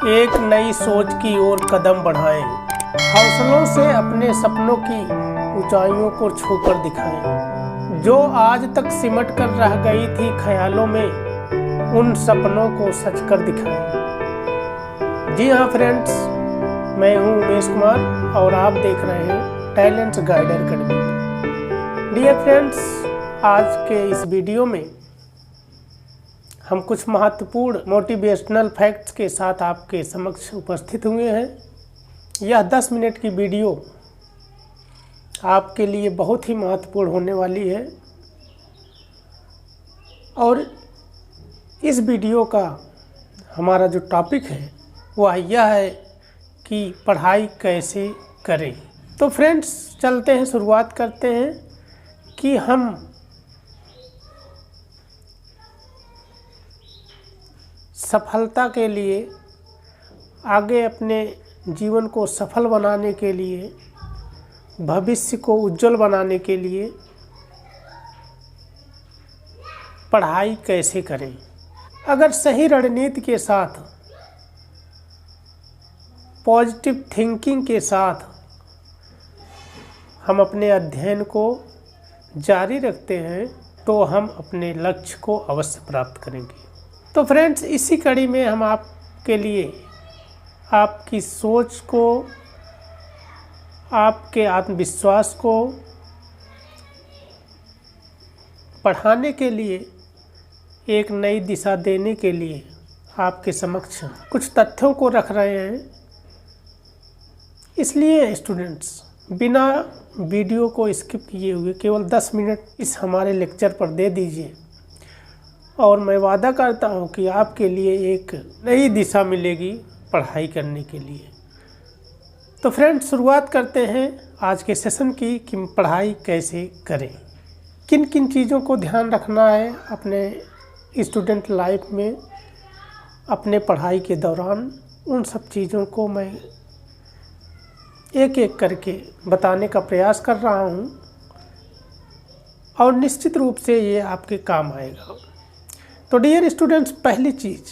एक नई सोच की ओर कदम बढ़ाएं, हौसलों से अपने सपनों की ऊंचाइयों को छूकर दिखाएं। जो आज तक सिमट कर रह गई थी ख्यालों में, उन सपनों को सच कर दिखाएं। जी हाँ फ्रेंड्स, मैं हूँ उमेश कुमार और आप देख रहे हैं talent guider academy. Dear friends, आज के इस वीडियो में हम कुछ महत्वपूर्ण मोटिवेशनल फैक्ट्स के साथ आपके समक्ष उपस्थित हुए हैं। यह 10 मिनट की वीडियो आपके लिए बहुत ही महत्वपूर्ण होने वाली है और इस वीडियो का हमारा जो टॉपिक है वह यह है कि पढ़ाई कैसे करें। तो फ्रेंड्स, चलते हैं, शुरुआत करते हैं कि हम सफलता के लिए, आगे अपने जीवन को सफल बनाने के लिए, भविष्य को उज्जवल बनाने के लिए पढ़ाई कैसे करें। अगर सही रणनीति के साथ, पॉजिटिव थिंकिंग के साथ हम अपने अध्ययन को जारी रखते हैं तो हम अपने लक्ष्य को अवश्य प्राप्त करेंगे। तो फ्रेंड्स, इसी कड़ी में हम आपके लिए आपकी सोच को, आपके आत्मविश्वास को बढ़ाने के लिए, एक नई दिशा देने के लिए आपके समक्ष कुछ तथ्यों को रख रहे हैं। इसलिए स्टूडेंट्स, बिना वीडियो को स्किप किए हुए केवल 10 मिनट इस हमारे लेक्चर पर दे दीजिए और मैं वादा करता हूं कि आपके लिए एक नई दिशा मिलेगी पढ़ाई करने के लिए। तो फ्रेंड्स, शुरुआत करते हैं आज के सेशन की कि पढ़ाई कैसे करें। किन किन चीज़ों को ध्यान रखना है अपने स्टूडेंट लाइफ में, अपने पढ़ाई के दौरान, उन सब चीज़ों को मैं एक एक करके बताने का प्रयास कर रहा हूं और निश्चित रूप से ये आपके काम आएगा। तो डियर स्टूडेंट्स, पहली चीज़,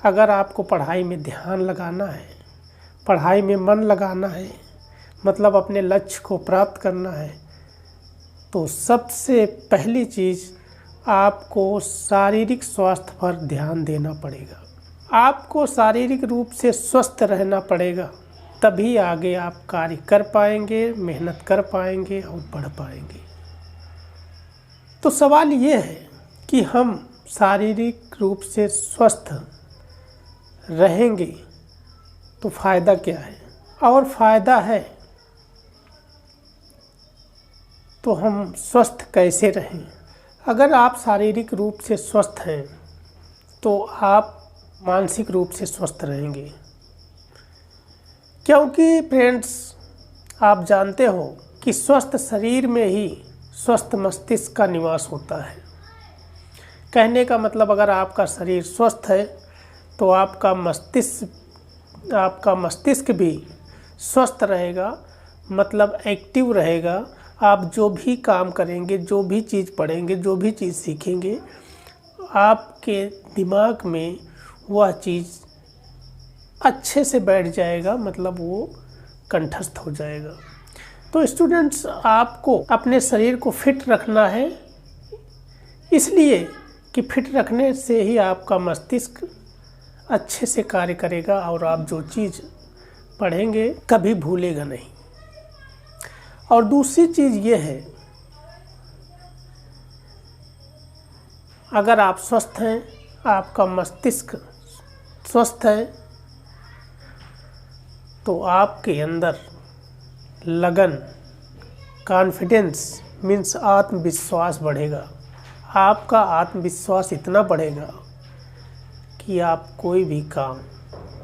अगर आपको पढ़ाई में ध्यान लगाना है, पढ़ाई में मन लगाना है, मतलब अपने लक्ष्य को प्राप्त करना है, तो सबसे पहली चीज़ आपको शारीरिक स्वास्थ्य पर ध्यान देना पड़ेगा। आपको शारीरिक रूप से स्वस्थ रहना पड़ेगा, तभी आगे आप कार्य कर पाएंगे, मेहनत कर पाएंगे और बढ़ पाएंगे। तो सवाल ये है कि हम शारीरिक रूप से स्वस्थ रहेंगे तो फ़ायदा क्या है, और फ़ायदा है तो हम स्वस्थ कैसे रहें। अगर आप शारीरिक रूप से स्वस्थ हैं तो आप मानसिक रूप से स्वस्थ रहेंगे, क्योंकि फ्रेंड्स, आप जानते हो कि स्वस्थ शरीर में ही स्वस्थ मस्तिष्क का निवास होता है। कहने का मतलब, अगर आपका शरीर स्वस्थ है तो आपका मस्तिष्क भी स्वस्थ रहेगा, मतलब एक्टिव रहेगा। आप जो भी काम करेंगे, जो भी चीज़ पढ़ेंगे, जो भी चीज़ सीखेंगे, आपके दिमाग में वह चीज़ अच्छे से बैठ जाएगा, मतलब वो कंठस्थ हो जाएगा। तो स्टूडेंट्स, आपको अपने शरीर को फिट रखना है, इसलिए कि फिट रखने से ही आपका मस्तिष्क अच्छे से कार्य करेगा और आप जो चीज़ पढ़ेंगे कभी भूलेगा नहीं। और दूसरी चीज़ ये है, अगर आप स्वस्थ हैं, आपका मस्तिष्क स्वस्थ है, तो आपके अंदर लगन, कॉन्फिडेंस मीन्स आत्मविश्वास बढ़ेगा। आपका आत्मविश्वास इतना बढ़ेगा कि आप कोई भी काम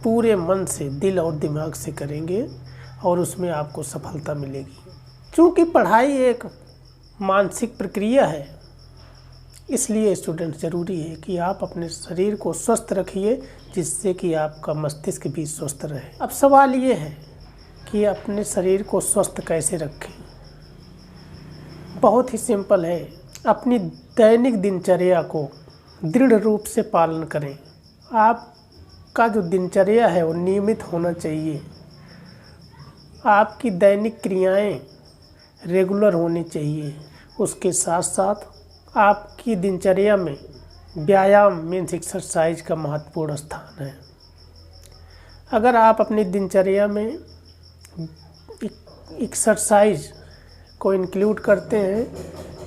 पूरे मन से, दिल और दिमाग से करेंगे और उसमें आपको सफलता मिलेगी। क्योंकि पढ़ाई एक मानसिक प्रक्रिया है, इसलिए स्टूडेंट, ज़रूरी है कि आप अपने शरीर को स्वस्थ रखिए, जिससे कि आपका मस्तिष्क भी स्वस्थ रहे। अब सवाल ये है कि अपने शरीर को स्वस्थ कैसे रखें। बहुत ही सिंपल है, अपनी दैनिक दिनचर्या को दृढ़ रूप से पालन करें। आप आपका जो दिनचर्या है वो नियमित होना चाहिए। आपकी दैनिक क्रियाएं रेगुलर होनी चाहिए। उसके साथ साथ आपकी दिनचर्या में व्यायाम मीन्स एक्सरसाइज का महत्वपूर्ण स्थान है। अगर आप अपनी दिनचर्या में एक्सरसाइज को इंक्लूड करते हैं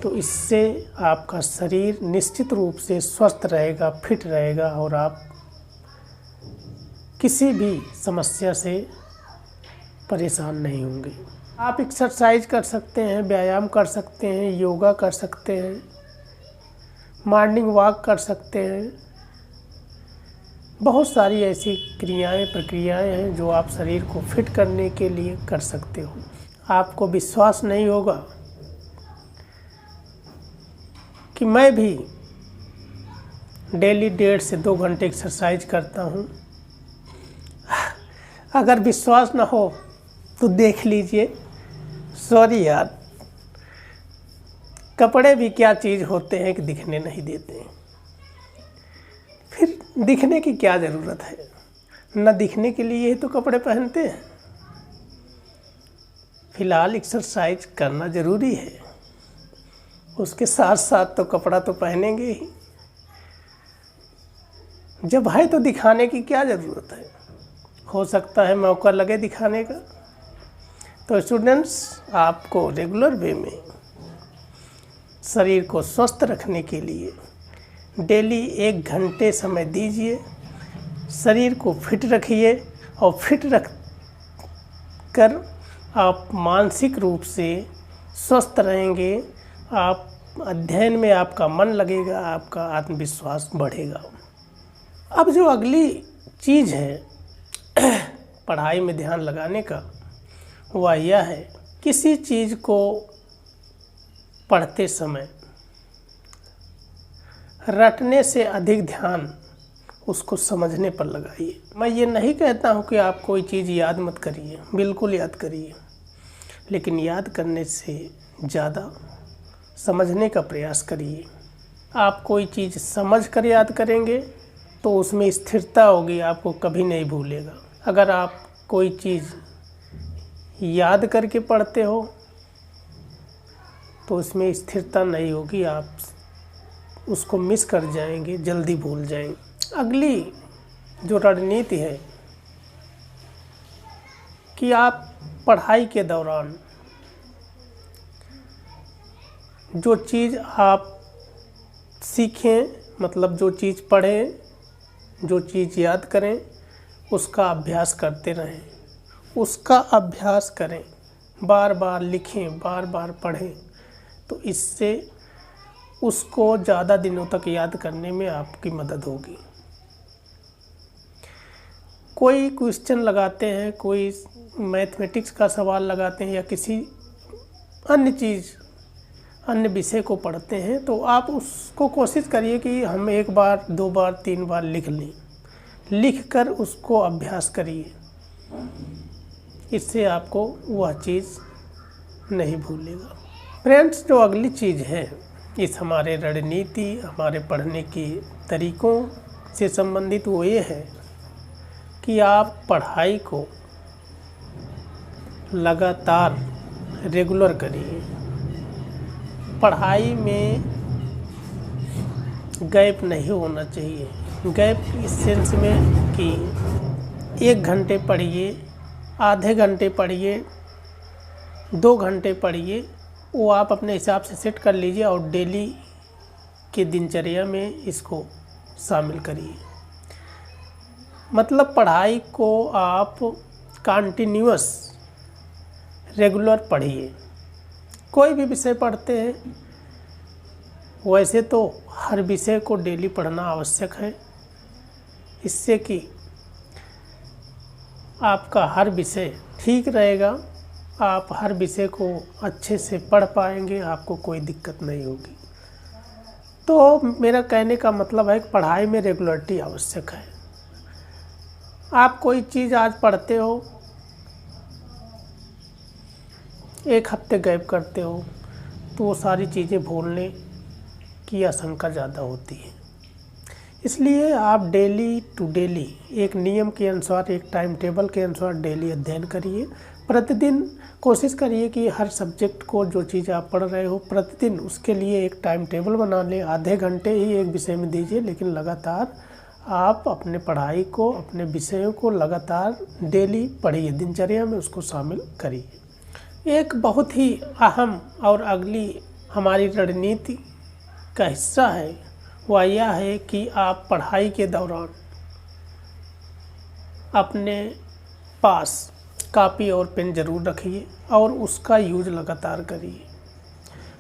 तो इससे आपका शरीर निश्चित रूप से स्वस्थ रहेगा, फिट रहेगा और आप किसी भी समस्या से परेशान नहीं होंगे। आप एक्सरसाइज कर सकते हैं, व्यायाम कर सकते हैं, योगा कर सकते हैं, मॉर्निंग वॉक कर सकते हैं। बहुत सारी ऐसी क्रियाएं प्रक्रियाएं हैं जो आप शरीर को फिट करने के लिए कर सकते हो। आपको विश्वास नहीं होगा कि मैं भी डेली 1.5 से 2 घंटे एक्सरसाइज करता हूँ। अगर विश्वास ना हो तो देख लीजिए। सॉरी यार, कपड़े भी क्या चीज़ होते हैं कि दिखने नहीं देते हैं। फिर दिखने की क्या ज़रूरत है? न दिखने के लिए ही तो कपड़े पहनते हैं। फिलहाल एक्सरसाइज करना ज़रूरी है, उसके साथ साथ तो कपड़ा तो पहनेंगे ही। जब है तो दिखाने की क्या ज़रूरत है? हो सकता है मौका लगे दिखाने का। तो स्टूडेंट्स, आपको रेगुलर वे में शरीर को स्वस्थ रखने के लिए डेली 1 घंटे समय दीजिए। शरीर को फिट रखिए और फिट रख कर आप मानसिक रूप से स्वस्थ रहेंगे। आप अध्ययन में आपका मन लगेगा, आपका आत्मविश्वास बढ़ेगा। अब जो अगली चीज़ है पढ़ाई में ध्यान लगाने का, वह यह है किसी चीज़ को पढ़ते समय रटने से अधिक ध्यान उसको समझने पर लगाइए। मैं ये नहीं कहता हूँ कि आप कोई चीज़ याद मत करिए, बिल्कुल याद करिए, लेकिन याद करने से ज़्यादा समझने का प्रयास करिए। आप कोई चीज़ समझ कर याद करेंगे तो उसमें स्थिरता होगी, आपको कभी नहीं भूलेगा। अगर आप कोई चीज़ याद करके पढ़ते हो तो उसमें स्थिरता नहीं होगी, आप उसको मिस कर जाएंगे, जल्दी भूल जाएंगे। अगली जो रणनीति है कि आप पढ़ाई के दौरान जो चीज़ आप सीखें, मतलब जो चीज़ पढ़ें, जो चीज़ याद करें, उसका अभ्यास करते रहें, उसका अभ्यास करें, बार बार लिखें, बार बार पढ़ें। तो इससे उसको ज़्यादा दिनों तक याद करने में आपकी मदद होगी। कोई क्वेश्चन लगाते हैं, कोई मैथमेटिक्स का सवाल लगाते हैं या किसी अन्य विषय को पढ़ते हैं, तो आप उसको कोशिश करिए कि हम 1 बार 2 बार 3 बार लिख लें। लिख कर उसको अभ्यास करिए, इससे आपको वह चीज़ नहीं भूलेगा। फ्रेंड्स, जो अगली चीज़ है इस हमारे रणनीति, हमारे पढ़ने के तरीक़ों से संबंधित, वो ये है कि आप पढ़ाई को लगातार रेगुलर करिए। पढ़ाई में गैप नहीं होना चाहिए। गैप इस सेंस में कि 1 घंटे पढ़िए, आधे घंटे पढ़िए, 2 घंटे पढ़िए, वो आप अपने हिसाब से सेट कर लीजिए और डेली के दिनचर्या में इसको शामिल करिए। मतलब पढ़ाई को आप कंटिन्यूअस रेगुलर पढ़िए। कोई भी विषय पढ़ते हैं, वैसे तो हर विषय को डेली पढ़ना आवश्यक है, इससे कि आपका हर विषय ठीक रहेगा, आप हर विषय को अच्छे से पढ़ पाएंगे, आपको कोई दिक्कत नहीं होगी। तो मेरा कहने का मतलब है कि पढ़ाई में रेगुलरिटी आवश्यक है। आप कोई चीज़ आज पढ़ते हो, 1 हफ्ते गैप करते हो, तो वो सारी चीज़ें भूलने की आशंका ज़्यादा होती है। इसलिए आप डेली टू डेली एक नियम के अनुसार, एक टाइम टेबल के अनुसार डेली अध्ययन करिए। प्रतिदिन कोशिश करिए कि हर सब्जेक्ट को, जो चीज़ आप पढ़ रहे हो प्रतिदिन, उसके लिए एक टाइम टेबल बना लें। आधे घंटे ही एक विषय में दीजिए, लेकिन लगातार आप अपने पढ़ाई को, अपने विषयों को लगातार डेली पढ़िए, दिनचर्या में उसको शामिल करिए। एक बहुत ही अहम और अगली हमारी रणनीति का हिस्सा है, वह यह है कि आप पढ़ाई के दौरान अपने पास कापी और पेन ज़रूर रखिए और उसका यूज लगातार करिए।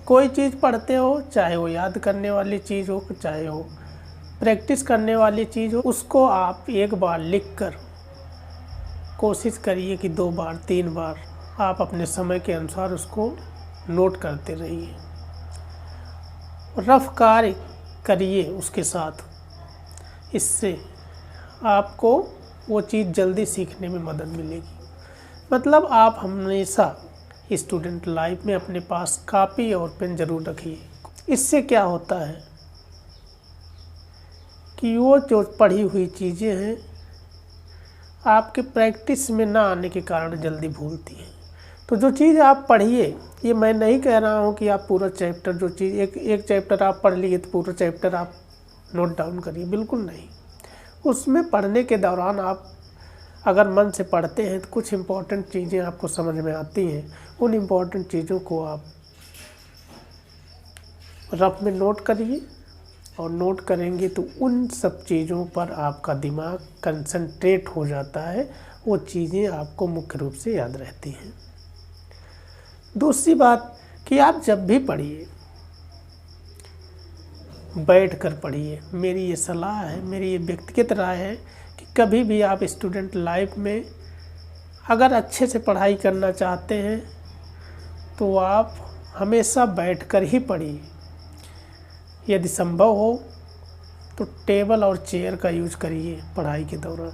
कोई चीज़ पढ़ते हो, चाहे वो याद करने वाली चीज़ हो, चाहे वो प्रैक्टिस करने वाली चीज़ हो, उसको आप एक बार लिखकर कोशिश करिए कि 2 बार 3 बार आप अपने समय के अनुसार उसको नोट करते रहिए। रफ कार्य करिए उसके साथ, इससे आपको वो चीज़ जल्दी सीखने में मदद मिलेगी। मतलब आप हमेशा स्टूडेंट लाइफ में अपने पास कापी और पेन ज़रूर रखिए। इससे क्या होता है कि वो जो पढ़ी हुई चीज़ें हैं आपके प्रैक्टिस में ना आने के कारण जल्दी भूलती हैं। तो जो चीज़ आप पढ़िए, ये मैं नहीं कह रहा हूँ कि आप पूरा चैप्टर, जो चीज़ एक चैप्टर आप पढ़ लिए तो पूरा चैप्टर आप नोट डाउन करिए, बिल्कुल नहीं। उसमें पढ़ने के दौरान आप अगर मन से पढ़ते हैं तो कुछ इम्पोर्टेंट चीज़ें आपको समझ में आती हैं। उन इम्पोर्टेंट चीज़ों को आप रफ में नोट करिए, और नोट करेंगे तो उन सब चीज़ों पर आपका दिमाग कंसंट्रेट हो जाता है, वो चीज़ें आपको मुख्य रूप से याद रहती हैं। दूसरी बात कि आप जब भी पढ़िए बैठ कर पढ़िए। मेरी ये सलाह है, मेरी ये व्यक्तिगत राय है कि कभी भी आप स्टूडेंट लाइफ में अगर अच्छे से पढ़ाई करना चाहते हैं तो आप हमेशा बैठकर ही पढ़िए। यदि संभव हो तो टेबल और चेयर का यूज करिए पढ़ाई के दौरान।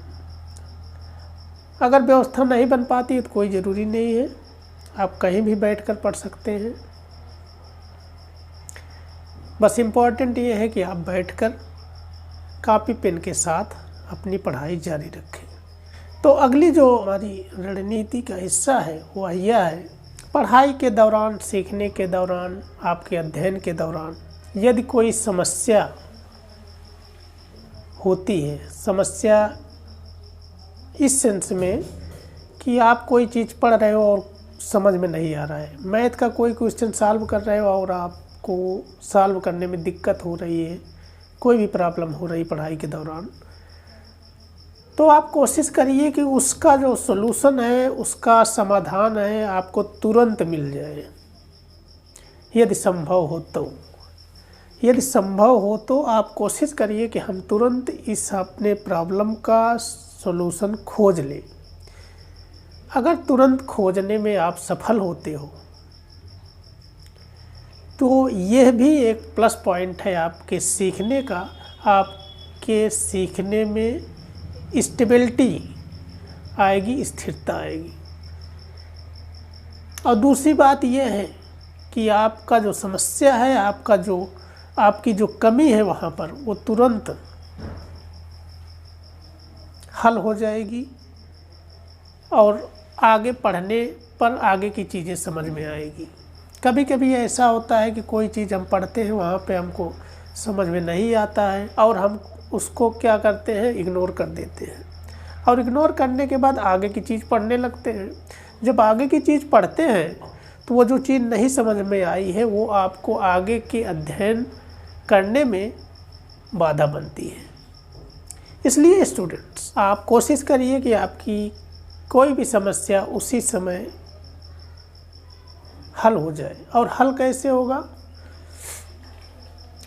अगर व्यवस्था नहीं बन पाती तो कोई ज़रूरी नहीं है, आप कहीं भी बैठकर पढ़ सकते हैं। बस इम्पॉर्टेंट ये है कि आप बैठकर कापी पेन के साथ अपनी पढ़ाई जारी रखें। तो अगली जो हमारी रणनीति का हिस्सा है वह यह है, पढ़ाई के दौरान, सीखने के दौरान, आपके अध्ययन के दौरान यदि कोई समस्या होती है, समस्या इस सेंस में कि आप कोई चीज़ पढ़ रहे हो और समझ में नहीं आ रहा है, मैथ का कोई क्वेश्चन सॉल्व कर रहे हो और आपको सॉल्व करने में दिक्कत हो रही है, कोई भी प्रॉब्लम हो रही पढ़ाई के दौरान, तो आप कोशिश करिए कि उसका जो सॉल्यूशन है, उसका समाधान है, आपको तुरंत मिल जाए। यदि संभव हो तो आप कोशिश करिए कि हम तुरंत इस अपने प्रॉब्लम का सॉल्यूशन खोज लें। अगर तुरंत खोजने में आप सफल होते हो तो यह भी एक प्लस पॉइंट है आपके सीखने का। आपके सीखने में स्टेबिलिटी आएगी, स्थिरता आएगी। और दूसरी बात यह है कि आपका जो समस्या है, आपकी जो कमी है वहाँ पर, वो तुरंत हल हो जाएगी और आगे पढ़ने पर आगे की चीज़ें समझ में आएगी। कभी कभी ऐसा होता है कि कोई चीज़ हम पढ़ते हैं, वहाँ पे हमको समझ में नहीं आता है और हम उसको क्या करते हैं, इग्नोर कर देते हैं, और इग्नोर करने के बाद आगे की चीज़ पढ़ने लगते हैं। जब आगे की चीज़ पढ़ते हैं तो वो जो चीज़ नहीं समझ में आई है वो आपको आगे के अध्ययन करने में बाधा बनती है। इसलिए स्टूडेंट्स, आप कोशिश करिए कि आपकी कोई भी समस्या उसी समय हल हो जाए। और हल कैसे होगा,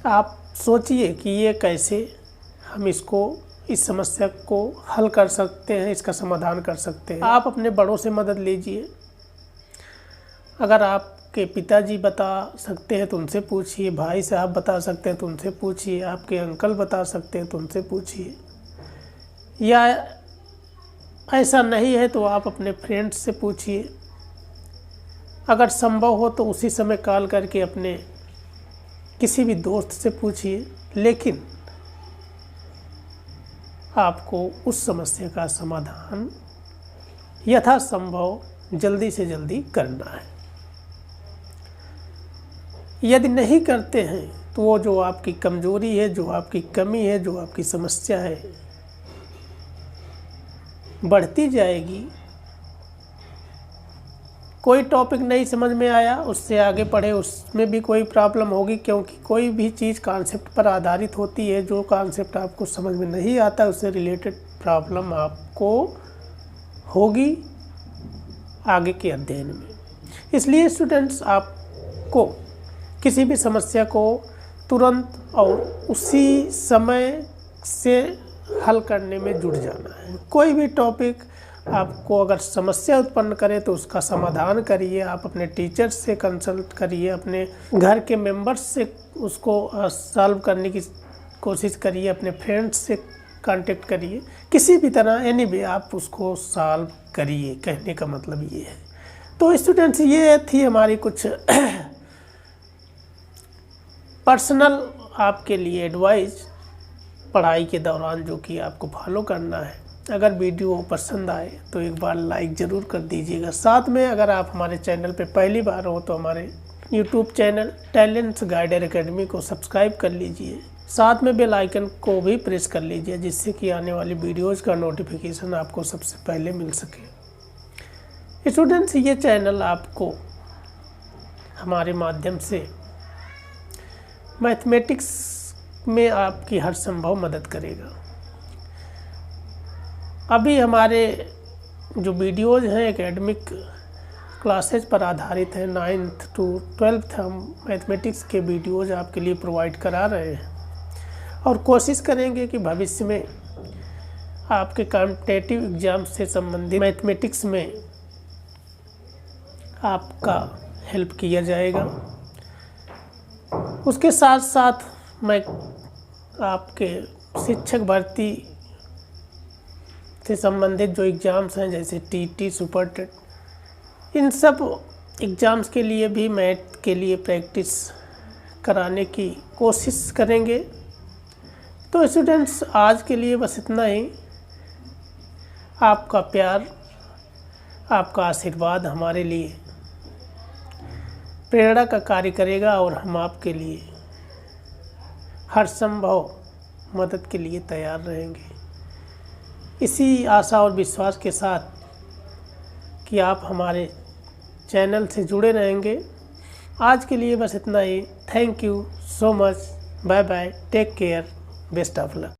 आप सोचिए कि ये कैसे हम इस समस्या को हल कर सकते हैं, इसका समाधान कर सकते हैं। आप अपने बड़ों से मदद लीजिए। अगर आपके पिताजी बता सकते हैं तो उनसे पूछिए, भाई साहब बता सकते हैं तो उनसे पूछिए, आपके अंकल बता सकते हैं तो उनसे पूछिए, या ऐसा नहीं है तो आप अपने फ्रेंड्स से पूछिए। अगर संभव हो तो उसी समय कॉल करके अपने किसी भी दोस्त से पूछिए। लेकिन आपको उस समस्या का समाधान यथासंभव जल्दी से जल्दी करना है। यदि नहीं करते हैं तो वो जो आपकी कमजोरी है, जो आपकी कमी है, जो आपकी समस्या है, बढ़ती जाएगी। कोई टॉपिक नहीं समझ में आया, उससे आगे पढ़े, उसमें भी कोई प्रॉब्लम होगी, क्योंकि कोई भी चीज़ कॉन्सेप्ट पर आधारित होती है। जो कॉन्सेप्ट आपको समझ में नहीं आता उससे रिलेटेड प्रॉब्लम आपको होगी आगे के अध्ययन में। इसलिए स्टूडेंट्स, आपको किसी भी समस्या को तुरंत और उसी समय से हल करने में जुट जाना है। कोई भी टॉपिक आपको अगर समस्या उत्पन्न करे तो उसका समाधान करिए। आप अपने टीचर से कंसल्ट करिए, अपने घर के मेंबर्स से उसको सॉल्व करने की कोशिश करिए, अपने फ्रेंड्स से कांटेक्ट करिए, किसी भी तरह एनीवे आप उसको सॉल्व करिए। कहने का मतलब ये है। तो स्टूडेंट्स, ये थी हमारी कुछ पर्सनल आपके लिए एडवाइस पढ़ाई के दौरान, जो कि आपको फॉलो करना है। अगर वीडियो पसंद आए तो एक बार लाइक ज़रूर कर दीजिएगा। साथ में अगर आप हमारे चैनल पे पहली बार हो तो हमारे YouTube channel talents guider academy को सब्सक्राइब कर लीजिए। साथ में बेल आइकन को भी प्रेस कर लीजिए, जिससे कि आने वाली वीडियोज़ का नोटिफिकेशन आपको सबसे पहले मिल सके। स्टूडेंट्स, ये चैनल आपको हमारे माध्यम से मैथमेटिक्स में आपकी हर संभव मदद करेगा। अभी हमारे जो वीडियोज़ हैं एकेडमिक क्लासेज पर आधारित हैं। 9th to 12th हम मैथमेटिक्स के वीडियोज़ आपके लिए प्रोवाइड करा रहे हैं और कोशिश करेंगे कि भविष्य में आपके कॉम्पिटिटिव एग्ज़ाम से संबंधित मैथमेटिक्स में आपका हेल्प किया जाएगा। उसके साथ साथ मैं आपके शिक्षक भर्ती से संबंधित जो एग्ज़ाम्स हैं, जैसे टीटी, सुपर टेट, इन सब एग्ज़ाम्स के लिए भी मैथ के लिए प्रैक्टिस कराने की कोशिश करेंगे। तो स्टूडेंट्स, आज के लिए बस इतना ही। आपका प्यार, आपका आशीर्वाद हमारे लिए प्रेरणा का कार्य करेगा और हम आपके लिए हर संभव मदद के लिए तैयार रहेंगे। इसी आशा और विश्वास के साथ कि आप हमारे चैनल से जुड़े रहेंगे। आज के लिए बस इतना ही। Thank you so much. Bye bye. Take care. Best of luck.